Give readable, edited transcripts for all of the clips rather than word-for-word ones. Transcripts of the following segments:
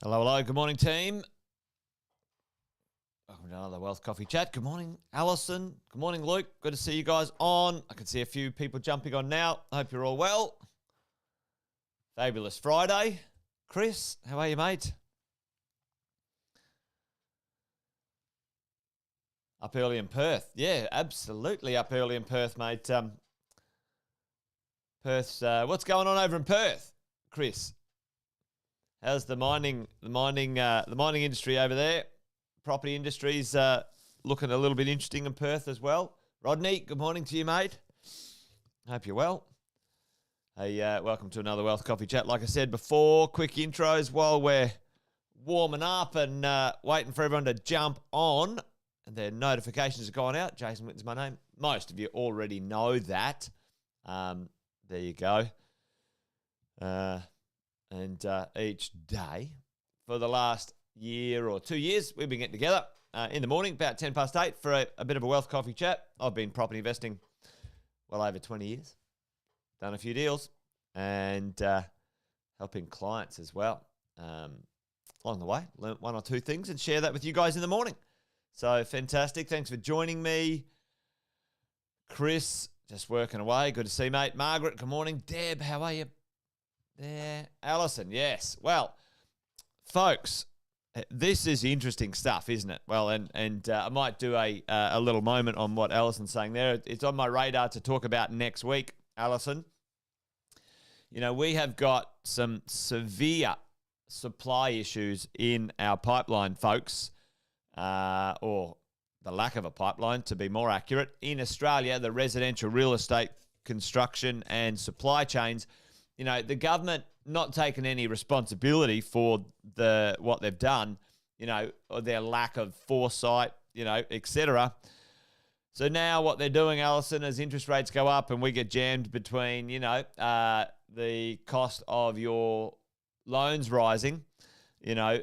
Hello, hello. Good morning, team. Welcome to another Wealth Coffee Chat. Good morning, Alison. Good morning, Luke. Good to see you guys on. I can see a few people jumping on now. I hope you're all well. Fabulous Friday. Chris, how are you, mate? Up early in Perth. Yeah, absolutely up early in Perth, mate. Perth's, what's going on over in Perth, Chris? How's the mining industry over there? Property industry's looking a little bit interesting in Perth as well. Rodney, good morning to you, mate. Hope you're well. Hey, welcome to another Wealth Coffee Chat. Like I said before, quick intros while we're warming up and waiting for everyone to jump on. And their notifications are going out. Jason Witten's my name. Most of you already know that. There you go. And each day for the last year or 2 years, we've been getting together in the morning, about 10 past 8, for a bit of a Wealth Coffee Chat. I've been property investing well over 20 years, done a few deals, and helping clients as well. Along the way, learnt one or two things and share that with you guys in the morning. So fantastic. Thanks for joining me. Chris, just working away. Good to see you, mate. Margaret, good morning. Deb, how are you? There. Alison, yes. Well, folks, this is interesting stuff, isn't it? Well, and I might do a little moment on what Alison's saying there. It's on my radar to talk about next week, Alison. You know, we have got some severe supply issues in our pipeline, folks, or the lack of a pipeline, to be more accurate. In Australia, the residential real estate construction and supply chains, you know, the government not taking any responsibility for what they've done, you know, or their lack of foresight, you know, etc. So now what they're doing, Alison, as interest rates go up and we get jammed between, you know, the cost of your loans rising, you know,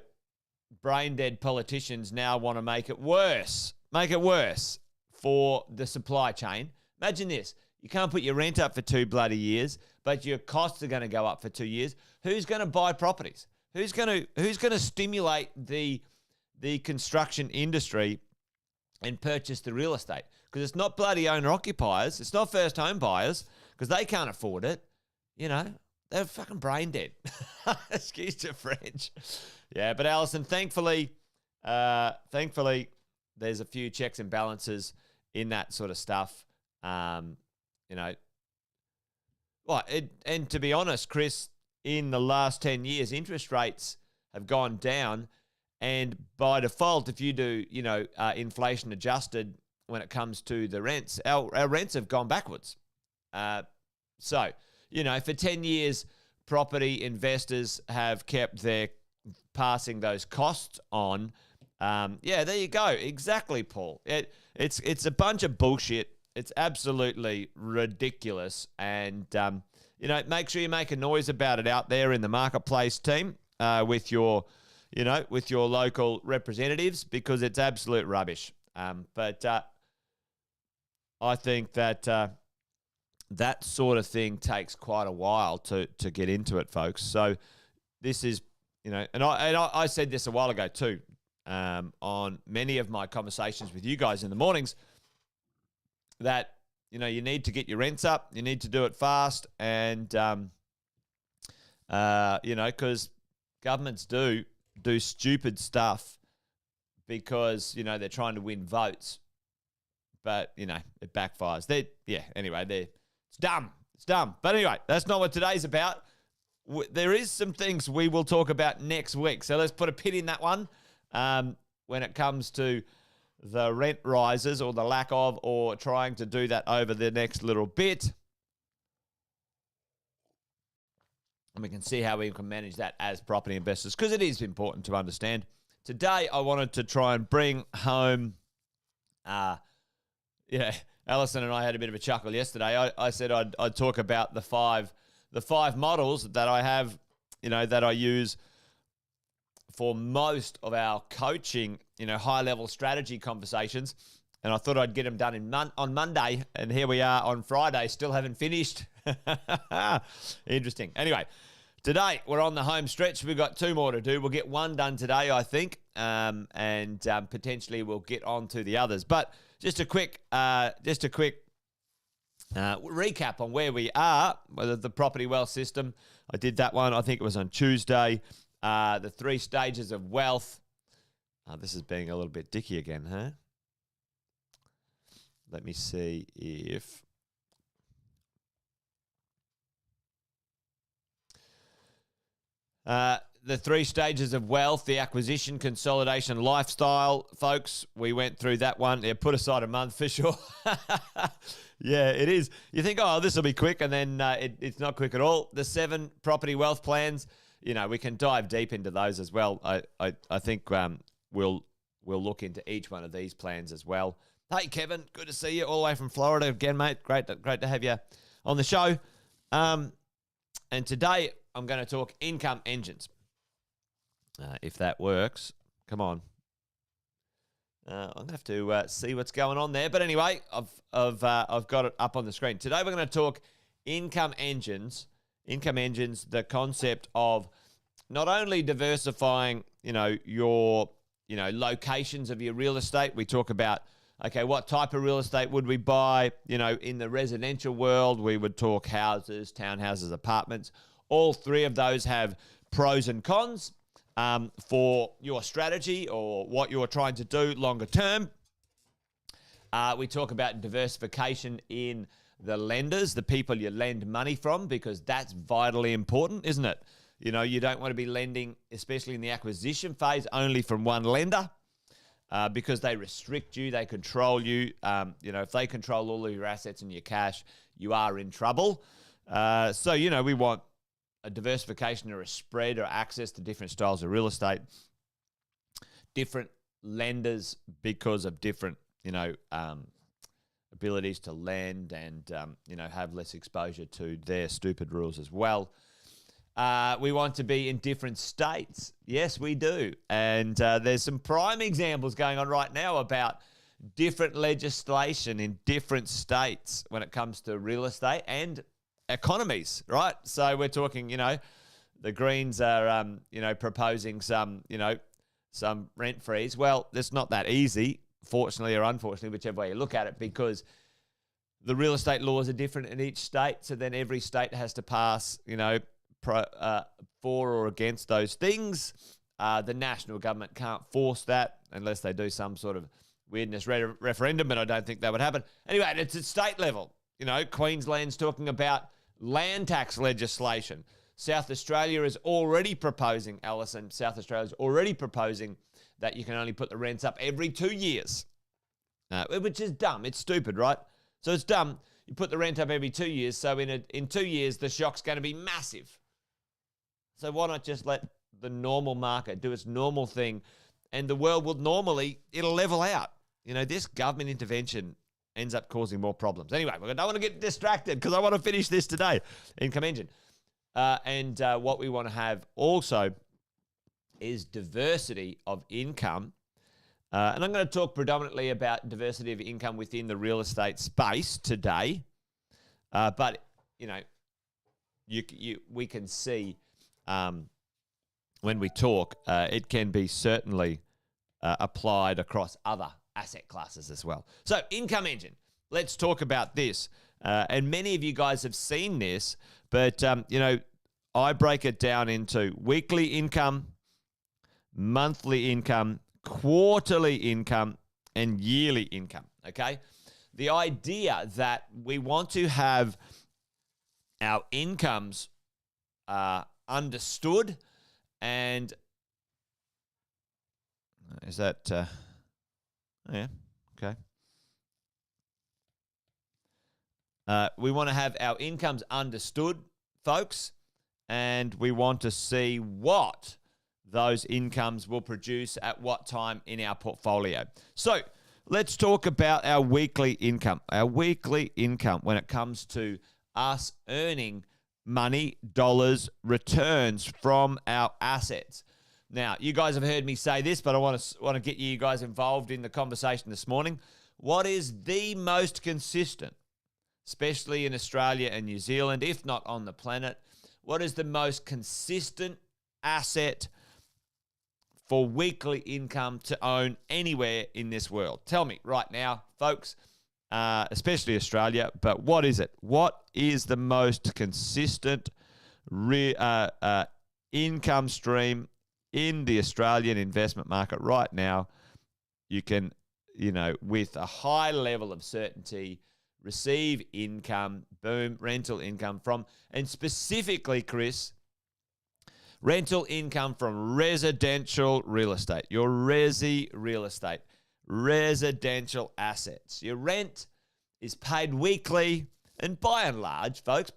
brain dead politicians now want to make it worse for the supply chain. Imagine this. You can't put your rent up for 2 bloody years, but your costs are going to go up for 2 years. Who's going to buy properties? Who's going to stimulate the construction industry and purchase the real estate? Because it's not bloody owner-occupiers. It's not first home buyers because they can't afford it. You know, they're fucking brain dead. Excuse the French. Yeah, but Alison, thankfully, there's a few checks and balances in that sort of stuff. You know, well, and to be honest, Chris, in the last 10 years, interest rates have gone down. And by default, if you do, you know, inflation adjusted when it comes to the rents, our rents have gone backwards. So, you know, for 10 years, property investors have kept their passing those costs on. Yeah, there you go. Exactly, Paul. It's a bunch of bullshit. It's absolutely ridiculous. And, you know, make sure you make a noise about it out there in the marketplace, team, with your local representatives, because it's absolute rubbish. But I think that that sort of thing takes quite a while to get into it, folks. So this is, you know, and I said this a while ago too, on many of my conversations with you guys in the mornings, that, you know, you need to get your rents up, you need to do it fast, and, you know, because governments do stupid stuff because, you know, they're trying to win votes, but, you know, it backfires. It's dumb. It's dumb. But anyway, that's not what today's about. There is some things we will talk about next week, so let's put a pin in that one when it comes to the rent rises or the lack of, or trying to do that over the next little bit. And we can see how we can manage that as property investors, because it is important to understand. Today, I wanted to try and bring home, Alison and I had a bit of a chuckle yesterday. I said I'd talk about the five models that I have, you know, that I use for most of our coaching, you know, high-level strategy conversations. And I thought I'd get them done on Monday, and here we are on Friday, still haven't finished. Interesting. Anyway, Today, we're on the home stretch. We've got 2 more to do. We'll get 1 done today, I think, and potentially we'll get on to the others. But just a quick recap on where we are, the property wealth system. I did that one, I think it was on Tuesday. The 3 stages of wealth. This is being a little bit dicky again, huh? Let me see if... the 3 stages of wealth, the acquisition, consolidation, lifestyle, folks. We went through that one. Yeah, put aside a month for sure. Yeah, it is. You think, oh, this will be quick, and then it's not quick at all. The 7 property wealth plans, we can dive deep into those as well. I think we'll look into each one of these plans as well. Hey, Kevin, good to see you all the way from Florida again, mate. Great to have you on the show. And today I'm going to talk income engines. If that works, come on. I'm going to have to see what's going on there. But anyway, I've got it up on the screen. Today we're going to talk income engines. Income engines, the concept of not only diversifying, your, locations of your real estate. We talk about, okay, what type of real estate would we buy? In the residential world, we would talk houses, townhouses, apartments. All 3 of those have pros and cons for your strategy or what you're trying to do longer term. We talk about diversification in the lenders, the people you lend money from, because that's vitally important, isn't it? You don't want to be lending, especially in the acquisition phase, only from one lender because they restrict you, they control you. If they control all of your assets and your cash, you are in trouble. So we want a diversification or a spread or access to different styles of real estate, different lenders because of different, abilities to lend and, have less exposure to their stupid rules as well. We want to be in different states. Yes, we do. And there's some prime examples going on right now about different legislation in different states when it comes to real estate and economies, right? So we're talking, the Greens are, proposing some rent freeze. Well, it's not that easy, fortunately or unfortunately, whichever way you look at it, because the real estate laws are different in each state. So then every state has to pass, for or against those things. The national government can't force that unless they do some sort of weirdness referendum, but I don't think that would happen. Anyway, it's at state level. Queensland's talking about land tax legislation. South Australia is already proposing, South Australia's already proposing that you can only put the rents up every 2 years, which is dumb. It's stupid, right? So it's dumb. You put the rent up every 2 years, so in 2 years, the shock's going to be massive. So why not just let the normal market do its normal thing, and the world will it'll level out. This government intervention ends up causing more problems. Anyway, I don't want to get distracted because I want to finish this today. Income engine. And what we want to have also is diversity of income. And I'm going to talk predominantly about diversity of income within the real estate space today. But, we can see when we talk, it can be certainly applied across other asset classes as well. So income engine, let's talk about this. And many of you guys have seen this, but, I break it down into weekly income, monthly income, quarterly income, and yearly income, okay? The idea that we want to have our incomes understood and is that... yeah, okay. We want to have our incomes understood, folks, and we want to see what those incomes will produce at what time in our portfolio. So let's talk about our weekly income. Our weekly income when it comes to us earning money, dollars, returns from our assets. Now, you guys have heard me say this, but I want to get you guys involved in the conversation this morning. What is the most consistent, especially in Australia and New Zealand, if not on the planet? What is the most consistent asset for weekly income to own anywhere in this world? Tell me right now, folks, especially Australia, but what is it? What is the most consistent income stream in the Australian investment market right now? You can, with a high level of certainty, receive income, boom, rental income from, and specifically, Chris, rental income from residential real estate, your resi real estate, residential assets. Your rent is paid weekly, and by and large, folks,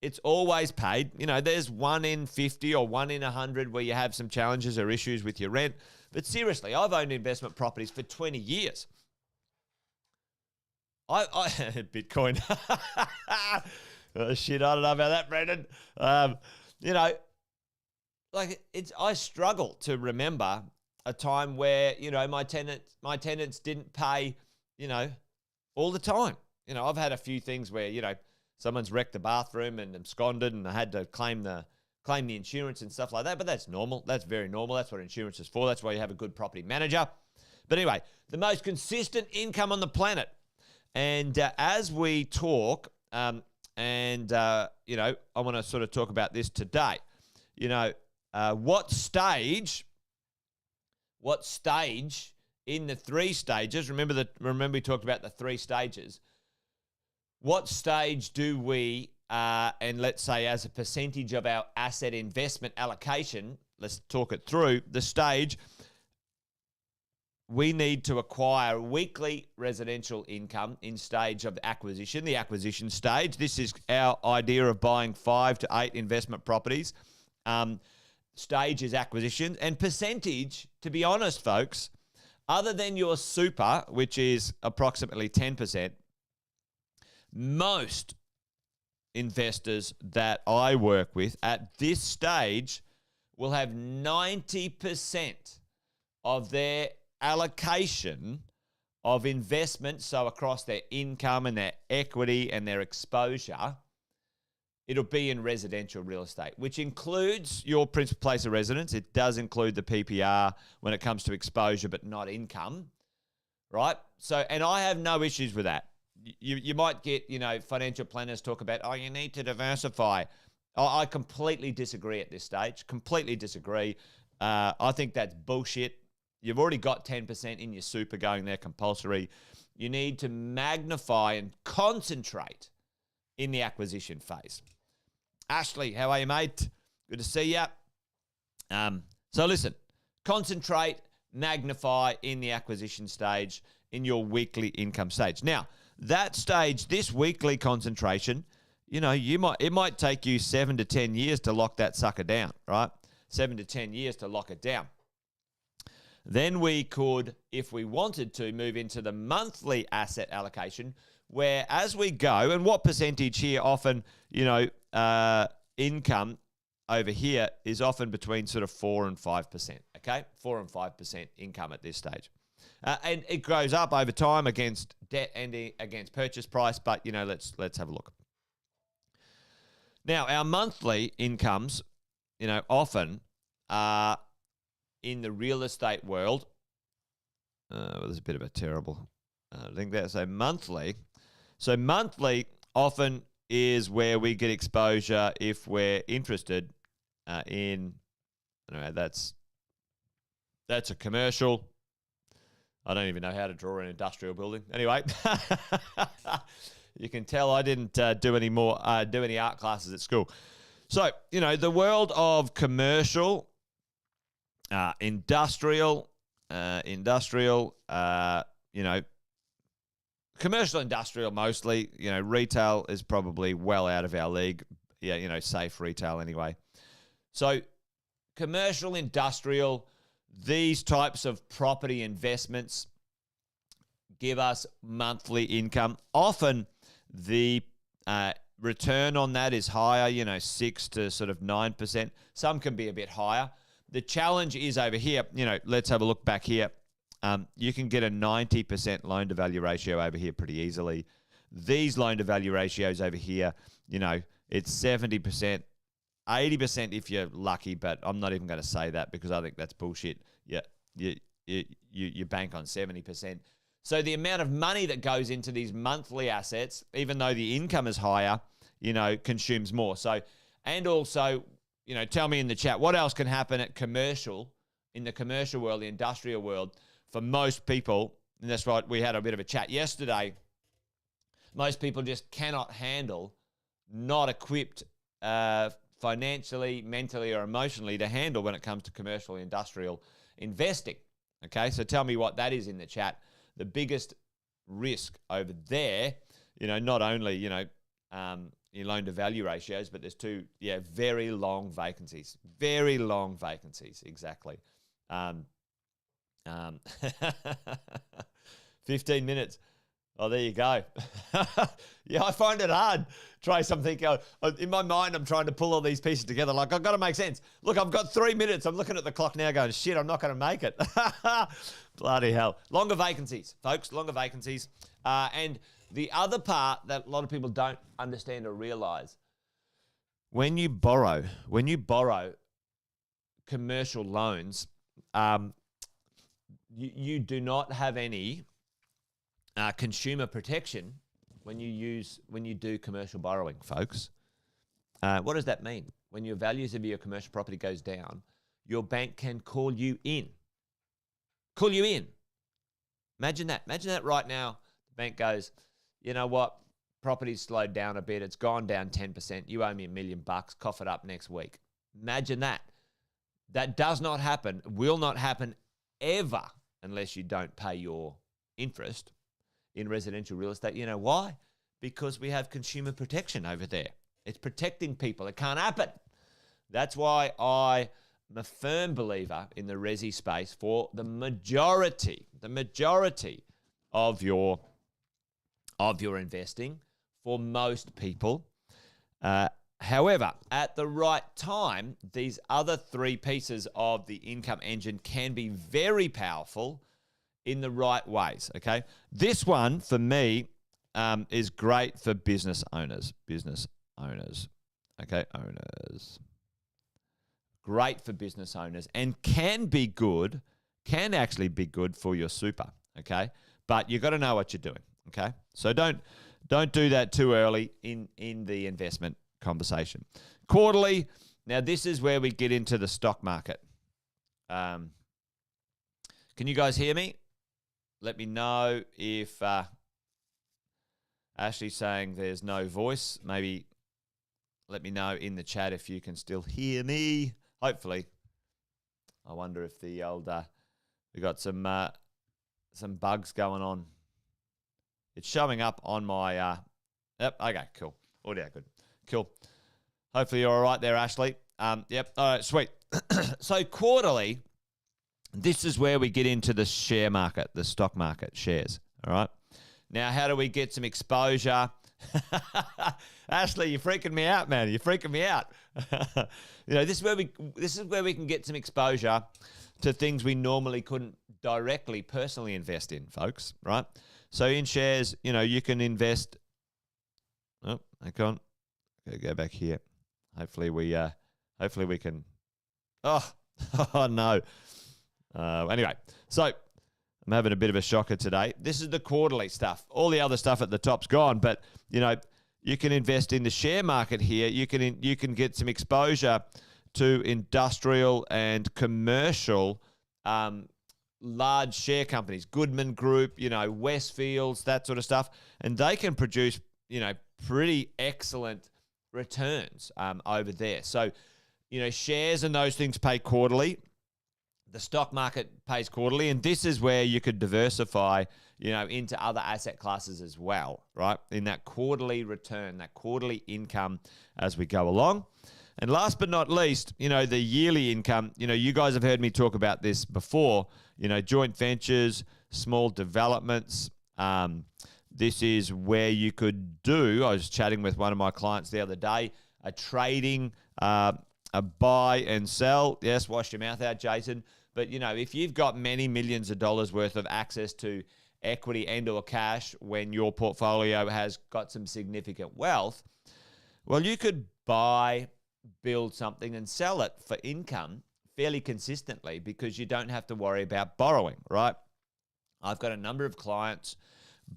it's always paid. There's 1 in 50 or 1 in 100 where you have some challenges or issues with your rent. But seriously, I've owned investment properties for 20 years. I Bitcoin. Oh, shit, I don't know about that, Brendan. I struggle to remember a time where, my tenants didn't pay, all the time. I've had a few things where, someone's wrecked the bathroom and absconded and I had to claim the insurance and stuff like that. But that's normal. That's very normal. That's what insurance is for. That's why you have a good property manager. But anyway, the most consistent income on the planet. And as we talk, I want to sort of talk about this today. What stage in the 3 stages, remember we talked about the 3 stages. What stage do we, and let's say as a percentage of our asset investment allocation, let's talk it through, the stage we need to acquire weekly residential income in stage of acquisition, the acquisition stage. This is our idea of buying 5 to 8 investment properties. Stage is acquisition. And percentage, to be honest, folks, other than your super, which is approximately 10%, most investors that I work with at this stage will have 90% of their allocation of investment, so across their income and their equity and their exposure, it'll be in residential real estate, which includes your principal place of residence. It does include the PPR when it comes to exposure, but not income, right? So, and I have no issues with that. You might get, financial planners talk about, you need to diversify. I completely disagree at this stage. Completely disagree. I think that's bullshit. You've already got 10% in your super going there compulsory. You need to magnify and concentrate in the acquisition phase. Ashley, how are you, mate? Good to see you. So listen, concentrate, magnify in the acquisition stage in your weekly income stage. Now, that stage, this weekly concentration, it might take you 7 to 10 years to lock that sucker down, right? 7 to 10 years to lock it down. Then we could, if we wanted to, move into the monthly asset allocation, where as we go, and what percentage here often, income over here is often between sort of 4 and 5%, okay? 4 and 5% income at this stage. And it grows up over time against debt and against purchase price, but, let's have a look. Now, our monthly incomes, often are in the real estate world. There's a bit of a terrible thing there. So monthly often is where we get exposure if we're interested in, that's a commercial. I don't even know how to draw an industrial building. Anyway, you can tell I didn't do any art classes at school. So, the world of commercial, industrial, commercial industrial mostly, retail is probably well out of our league. Yeah, safe retail anyway. So commercial, industrial, these types of property investments give us monthly income. Often the return on that is higher, 6 to sort of 9%. Some can be a bit higher. The challenge is over here, let's have a look back here. You can get a 90% loan-to-value ratio over here pretty easily. These loan-to-value ratios over here, It's 70%, 80% if you're lucky, but I'm not even going to say that because I think that's bullshit. Yeah, you bank on 70%. So the amount of money that goes into these monthly assets, even though the income is higher, consumes more. So, and also, tell me in the chat, what else can happen in the commercial world, the industrial world, for most people, and that's right, we had a bit of a chat yesterday, most people just cannot handle, not equipped financially, mentally, or emotionally to handle when it comes to commercial, industrial investing. Okay, so tell me what that is in the chat. The biggest risk over there, not only, your loan to value ratios, but there's two, very long vacancies. Very long vacancies, exactly. 15 minutes. Oh, there you go. Yeah, I find it hard, Trace. I'm thinking, in my mind, I'm trying to pull all these pieces together. Like, I've got to make sense. Look, I've got 3 minutes. I'm looking at the clock now going, shit, I'm not going to make it. Bloody hell. Longer vacancies, folks, longer vacancies. And the other part that a lot of people don't understand or realize, when you borrow commercial loans, you do not have any consumer protection when you do commercial borrowing, folks. What does that mean? When your values of your commercial property goes down, your bank can call you in. Call you in. Imagine that. Imagine that right now. The bank goes, you know what? Property's slowed down a bit. It's gone down 10%. You owe me $1 million. Cough it up next week. Imagine that. That does not happen, will not happen ever unless you don't pay your interest in residential real estate. You know why? Because we have consumer protection over there. It's protecting people. It can't happen. That's why I am a firm believer in the resi space for the majority of your investing for most people. However, at the right time, these other three pieces of the income engine can be very powerful in the right ways, okay? This one, for me, is great for business owners. Okay, owners. Great for business owners and can actually be good for your super, okay? But you got to know what you're doing, okay? So don't do that too early in the investment conversation. Quarterly, now this is where we get into the stock market. Can you guys hear me? Let me know if Ashley's saying there's no voice. Maybe let me know in the chat if you can still hear me. Hopefully. I wonder if the old we got some bugs going on. It's showing up on my yep, okay, cool. Audio good. Cool. Hopefully you're all right there, Ashley. Yep. All right, sweet. So quarterly, this is where we get into the share market, the stock market shares. All right. Now, how do we get some exposure? Ashley, you're freaking me out, man. You're freaking me out. This is where we can get some exposure to things we normally couldn't directly, personally invest in, folks. Right. So in shares, you can invest. Oh, hang on. Go back here. Hopefully we can. Oh, oh no. Anyway, so I'm having a bit of a shocker today. This is the quarterly stuff. All the other stuff at the top's gone, but you can invest in the share market here. You can get some exposure to industrial and commercial large share companies, Goodman Group, Westfields, that sort of stuff, and they can produce pretty excellent returns over there. So, shares and those things pay quarterly. The stock market pays quarterly, and this is where you could diversify, into other asset classes as well, right? In that quarterly return, that quarterly income as we go along. And last but not least, the yearly income, you guys have heard me talk about this before, joint ventures, small developments. This is where you could do, I was chatting with one of my clients the other day, a trading, a buy and sell. Yes, wash your mouth out, Jason. But, if you've got many millions of dollars worth of access to equity and or cash when your portfolio has got some significant wealth, Well, you could buy, build something and sell it for income fairly consistently because you don't have to worry about borrowing, right? I've got a number of clients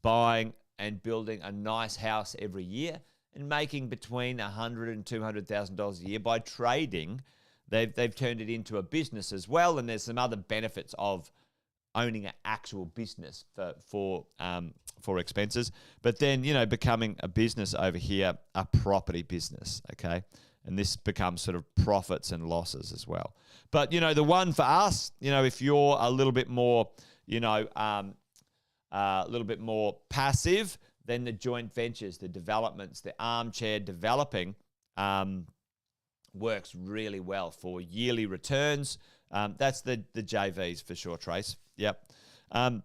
buying and building a nice house every year and making between $100,000 and $200,000 a year by trading. They've turned it into a business as well, and there's some other benefits of owning an actual business for expenses. But then, becoming a business over here, a property business, okay? And this becomes sort of profits and losses as well. But, the one for us, if you're a little bit more, a little bit more passive, then the joint ventures, the developments, the armchair developing works really well for yearly returns. That's the JVs for sure, Trace. Yep. And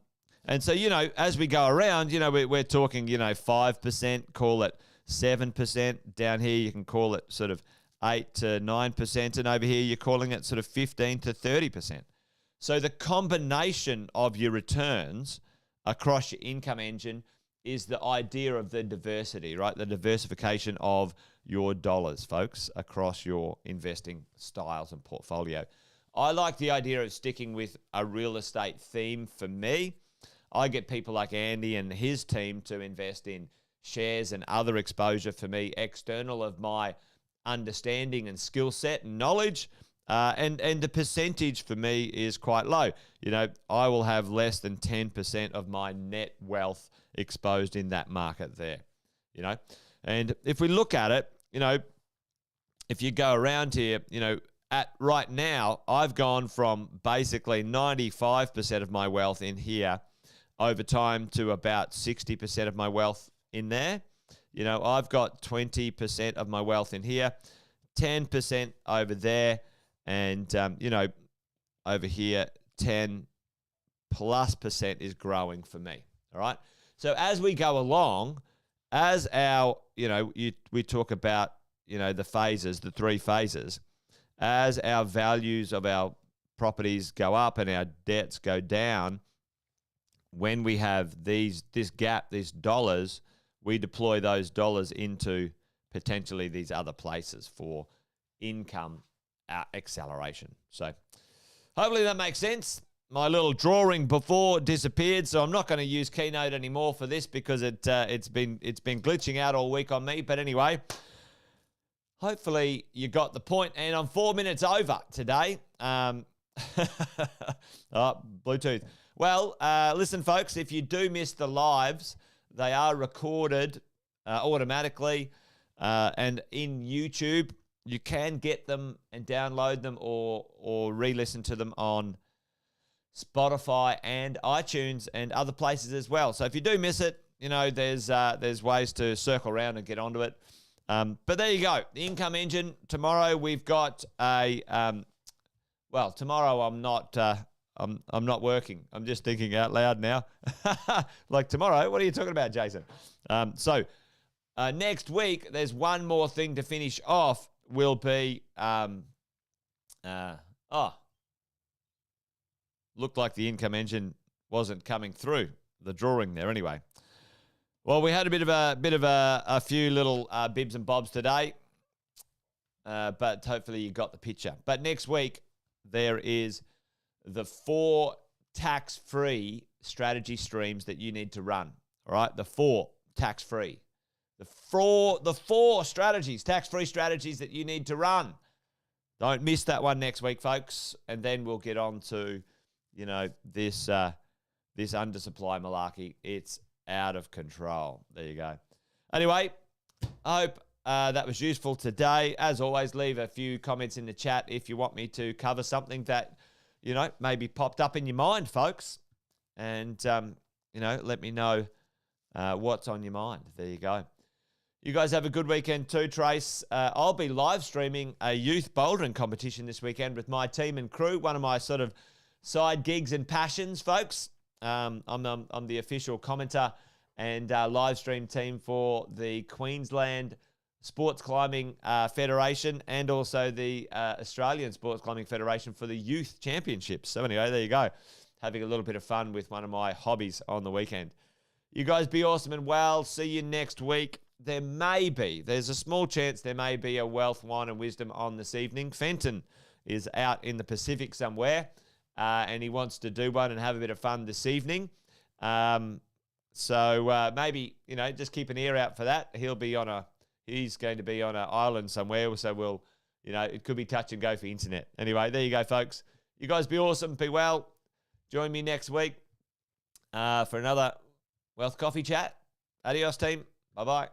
so, as we go around, we're talking, 5%, call it 7%. Down here, you can call it sort of 8 to 9%. And over here, you're calling it sort of 15 to 30%. So the combination of your returns across your income engine is the idea of the diversity, right? The diversification of your dollars, folks, across your investing styles and portfolio. I like the idea of sticking with a real estate theme for me. I get people like Andy and his team to invest in shares and other exposure for me, external of my understanding and skill set and knowledge. And the percentage for me is quite low. I will have less than 10% of my net wealth exposed in that market there, And if we look at it, if you go around here, at right now, I've gone from basically 95% of my wealth in here over time to about 60% of my wealth in there. I've got 20% of my wealth in here, 10% over there, and, over here, 10 plus percent is growing for me. All right. So as we go along, as our, we talk about, the phases, the 3 phases, as our values of our properties go up and our debts go down, when we have this gap, these dollars, we deploy those dollars into potentially these other places for income acceleration. So hopefully that makes sense. My little drawing before disappeared, so I'm not going to use Keynote anymore for this because it's been glitching out all week on me. But anyway, hopefully you got the point. And I'm 4 minutes over today. Bluetooth. Well, listen, folks, if you do miss the lives, they are recorded automatically and in YouTube. You can get them and download them or re-listen to them on Spotify and iTunes and other places as well. So if you do miss it, there's ways to circle around and get onto it. But there you go. The income engine. Tomorrow we've got tomorrow I'm not working. I'm just thinking out loud now. Like tomorrow, what are you talking about, Jason? So next week, there's one more thing to finish off. Will be looked like the income engine wasn't coming through the drawing there. Anyway, well, we had a bit of a few little bibs and bobs today, but hopefully you got the picture. But next week there is the 4 tax-free strategy streams that you need to run. All right, the 4 tax-free. The four strategies, tax-free strategies that you need to run. Don't miss that one next week, folks. And then we'll get on to, this undersupply malarkey. It's out of control. There you go. Anyway, I hope that was useful today. As always, leave a few comments in the chat if you want me to cover something that, maybe popped up in your mind, folks. And, let me know what's on your mind. There you go. You guys have a good weekend too, Trace. I'll be live streaming a youth bouldering competition this weekend with my team and crew, one of my sort of side gigs and passions, folks. I'm the official commentator and live stream team for the Queensland Sports Climbing Federation and also the Australian Sports Climbing Federation for the Youth Championships. So anyway, there you go. Having a little bit of fun with one of my hobbies on the weekend. You guys be awesome and well. See you next week. there's a small chance there may be a wealth, wine, and wisdom on this evening. Fenton is out in the Pacific somewhere, and he wants to do one and have a bit of fun this evening. So maybe, just keep an ear out for that. He's going to be on an island somewhere, so it could be touch and go for internet. Anyway, there you go, folks. You guys be awesome. Be well. Join me next week for another Wealth Coffee Chat. Adios, team. Bye-bye.